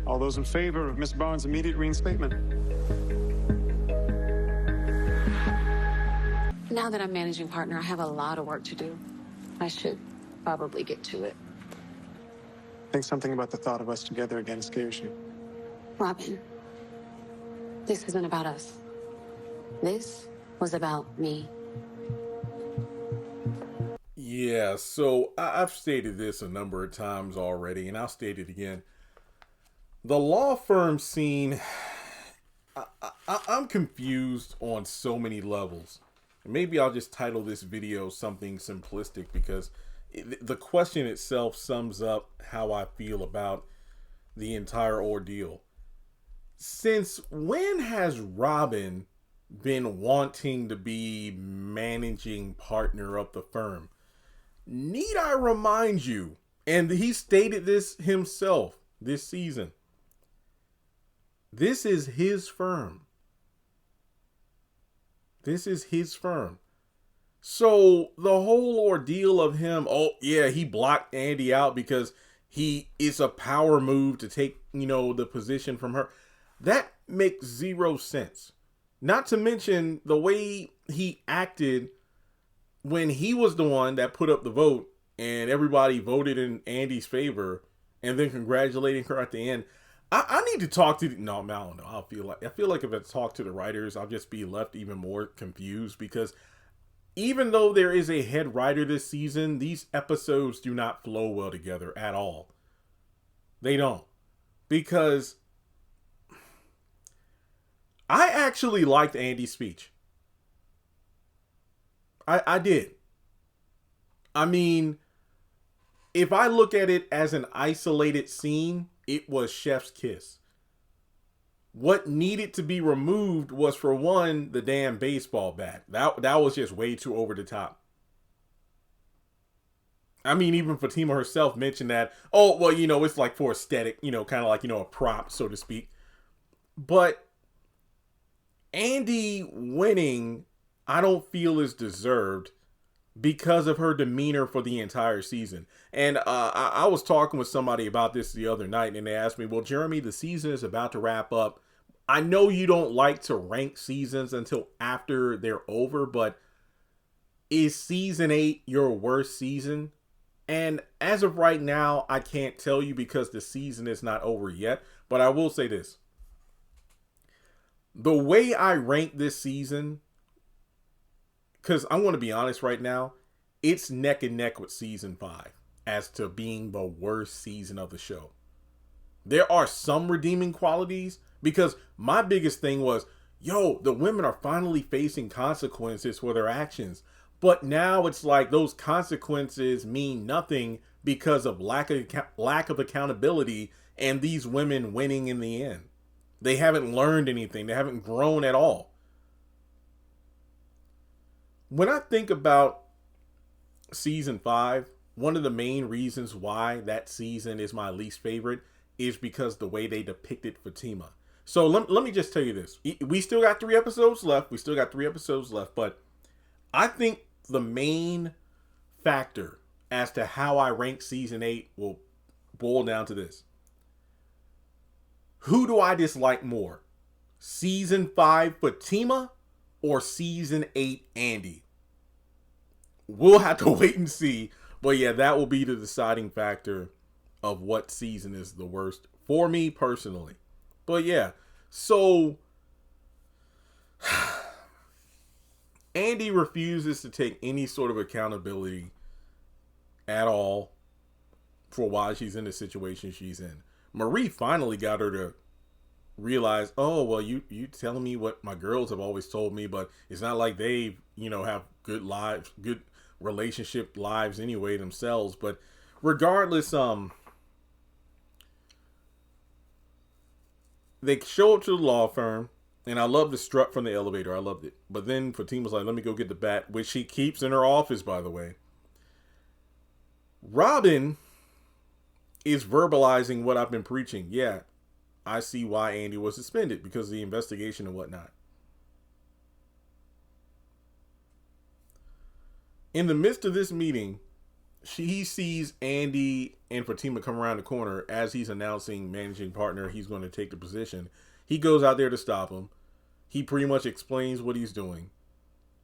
All those in favor of Miss Barnes' immediate reinstatement? Now that I'm managing partner, I have a lot of work to do. I should probably get to it. I think something about the thought of us together again scares you. Robin, this isn't about us. This was about me. Yeah, so I've stated this a number of times already, and I'll state it again. The law firm scene, I'm confused on so many levels. Maybe I'll just title this video something simplistic because the question itself sums up how I feel about the entire ordeal. Since when has Robin been wanting to be managing partner of the firm? Need I remind you, and he stated this himself this season, this is his firm. This is his firm. So the whole ordeal of him, oh yeah, he blocked Andy out because it's a power move to take, the position from her. That makes zero sense. Not to mention the way he acted when he was the one that put up the vote and everybody voted in Andy's favor and then congratulating her at the end. I need to talk to, I don't know. I feel like if I talk to the writers, I'll just be left even more confused because even though there is a head writer this season, these episodes do not flow well together at all. They don't. Because I actually liked Andy's speech. I did. I mean, if I look at it as an isolated scene, it was chef's kiss. What needed to be removed was, for one, the damn baseball bat. That was just way too over the top. I mean, even Fatima herself mentioned that, oh, well, it's like for aesthetic, kind of like, a prop, so to speak. But Andy winning, I don't feel is deserved because of her demeanor for the entire season. And I was talking with somebody about this the other night, and they asked me, well, Jeremy, the season is about to wrap up. I know you don't like to rank seasons until after they're over, but is season 8 your worst season? And as of right now, I can't tell you because the season is not over yet, but I will say this. The way I rank this season, because I'm going to be honest right now, it's neck and neck with season 5 as to being the worst season of the show. There are some redeeming qualities because my biggest thing was, the women are finally facing consequences for their actions. But now it's like those consequences mean nothing because of lack of accountability and these women winning in the end. They haven't learned anything. They haven't grown at all. When I think about season 5, one of the main reasons why that season is my least favorite is because the way they depicted Fatima. So let me just tell you this. We still got 3 episodes left. But I think the main factor as to how I rank season 8 will boil down to this. Who do I dislike more? Season 5 Fatima or season 8 Andy? We'll have to wait and see. But yeah, that will be the deciding factor of what season is the worst for me personally. But yeah, so Andy refuses to take any sort of accountability at all for why she's in the situation she's in. Marie finally got her to realize, oh, well, you telling me what my girls have always told me, but it's not like they, have good lives, good relationship lives anyway themselves. But regardless, they show up to the law firm, and I love the strut from the elevator. I loved it. But then Fatima's like, let me go get the bat, which she keeps in her office, by the way. Robin is verbalizing what I've been preaching. Yeah, I see why Andy was suspended because of the investigation and whatnot. In the midst of this meeting, he sees Andy and Fatima come around the corner as he's announcing managing partner. He's going to take the position. He goes out there to stop him. He pretty much explains what he's doing.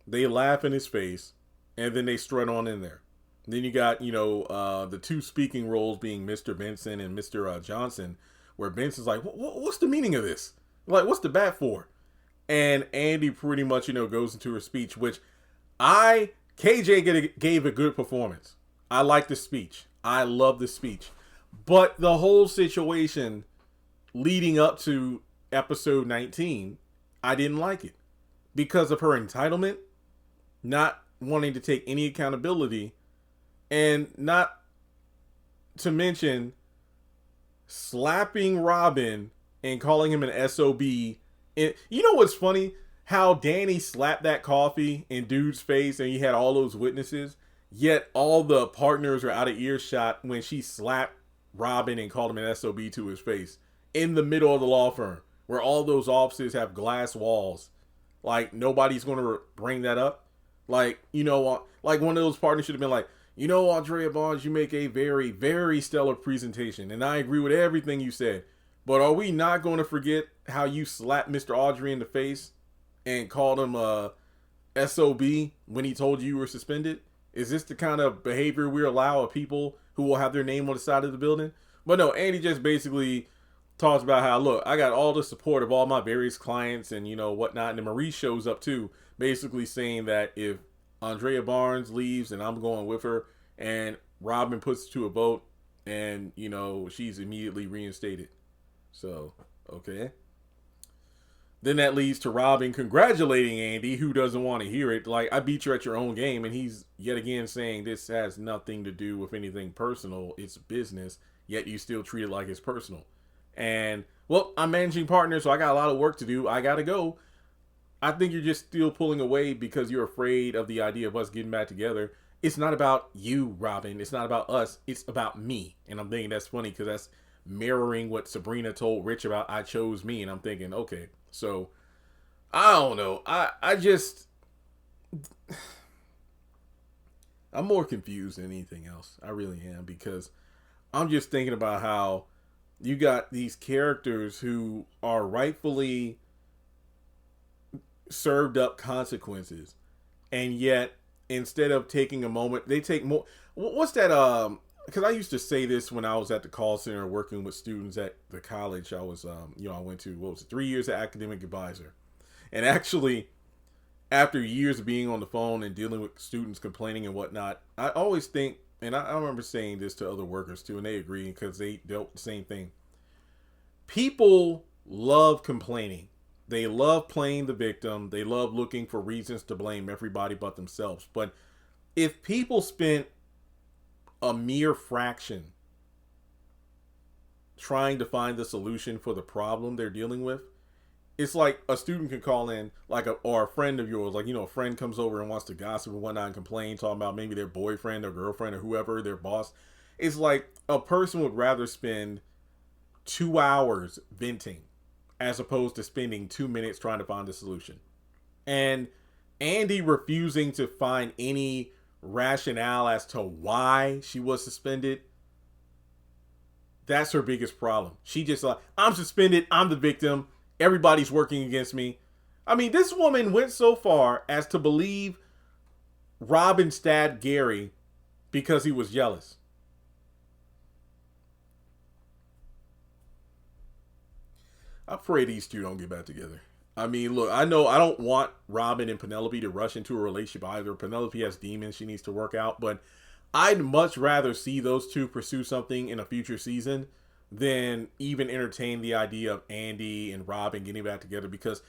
They laugh in his face, and then they strut on in there. Then you got, the two speaking roles being Mr. Benson and Mr. Johnson, where Benson's like, what's the meaning of this? Like, what's the bat for? And Andy pretty much, goes into her speech, which KJ gave a good performance. I like the speech. I love the speech. But the whole situation leading up to episode 19, I didn't like it. Because of her entitlement, not wanting to take any accountability, and not to mention slapping Robin and calling him an SOB. And you know what's funny? How Danny slapped that coffee in dude's face and he had all those witnesses, yet all the partners are out of earshot when she slapped Robin and called him an SOB to his face in the middle of the law firm where all those offices have glass walls. Like, nobody's going to bring that up. Like, like one of those partners should have been like, Andrea Barnes, you make a very, very stellar presentation, and I agree with everything you said. But are we not going to forget how you slapped Mr. Audrey in the face and called him a SOB when he told you were suspended? Is this the kind of behavior we allow of people who will have their name on the side of the building? But no, Andy just basically talks about how, look, I got all the support of all my various clients and, whatnot. And then Marie shows up too, basically saying that if Andrea Barnes leaves and I'm going with her, and Robin puts it to a vote, and, she's immediately reinstated. So, okay. Then that leads to Robin congratulating Andy, who doesn't want to hear it. Like, I beat you at your own game. And he's yet again saying this has nothing to do with anything personal. It's business. Yet you still treat it like it's personal. And, well, I'm managing partner, so I got a lot of work to do. I got to go. I think you're just still pulling away because you're afraid of the idea of us getting back together. It's not about you, Robin. It's not about us. It's about me. And I'm thinking that's funny because that's mirroring what Sabrina told Rich about I chose me. And I'm thinking, okay, so I don't know. I'm more confused than anything else. I really am, because I'm just thinking about how you got these characters who are rightfully served up consequences, and yet instead of taking a moment, they take more. What's that? Because I used to say this when I was at the call center working with students at the college I was, I went to, 3 years of academic advisor. And actually, after years of being on the phone and dealing with students complaining and whatnot, I always think, and I remember saying this to other workers too, and they agree because they dealt the same thing. People love complaining. They love playing the victim. They love looking for reasons to blame everybody but themselves. But if people spent a mere fraction trying to find the solution for the problem they're dealing with, it's like a student can call in, or a friend of yours, a friend comes over and wants to gossip and whatnot and complain, talking about maybe their boyfriend or girlfriend or whoever, their boss. It's like a person would rather spend 2 hours venting as opposed to spending 2 minutes trying to find a solution. And Andy refusing to find any rationale as to why she was suspended, that's her biggest problem. She just like, I'm suspended, I'm the victim, everybody's working against me. I mean, this woman went so far as to believe Robin stabbed Gary because he was jealous. I pray these two don't get back together. I mean, look, I know I don't want Robin and Penelope to rush into a relationship either. Penelope has demons she needs to work out, but I'd much rather see those two pursue something in a future season than even entertain the idea of Andy and Robin getting back together, because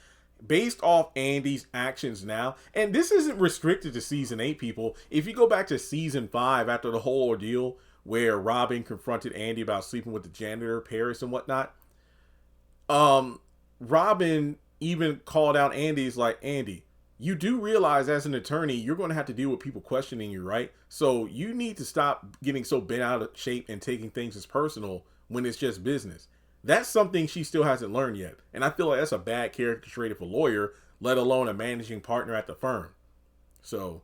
based off Andy's actions now, and this isn't restricted to season 8, people. If you go back to season 5, after the whole ordeal where Robin confronted Andy about sleeping with the janitor, Paris, and whatnot, Robin even called out Andy's like, Andy, you do realize as an attorney, you're going to have to deal with people questioning you, right? So you need to stop getting so bent out of shape and taking things as personal when it's just business. That's something she still hasn't learned yet. And I feel like that's a bad character trait of a lawyer, let alone a managing partner at the firm. So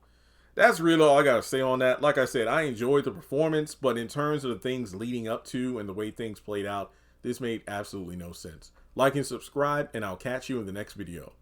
that's really all I gotta say on that. Like I said, I enjoyed the performance, but in terms of the things leading up to and the way things played out, this made absolutely no sense. Like and subscribe, and I'll catch you in the next video.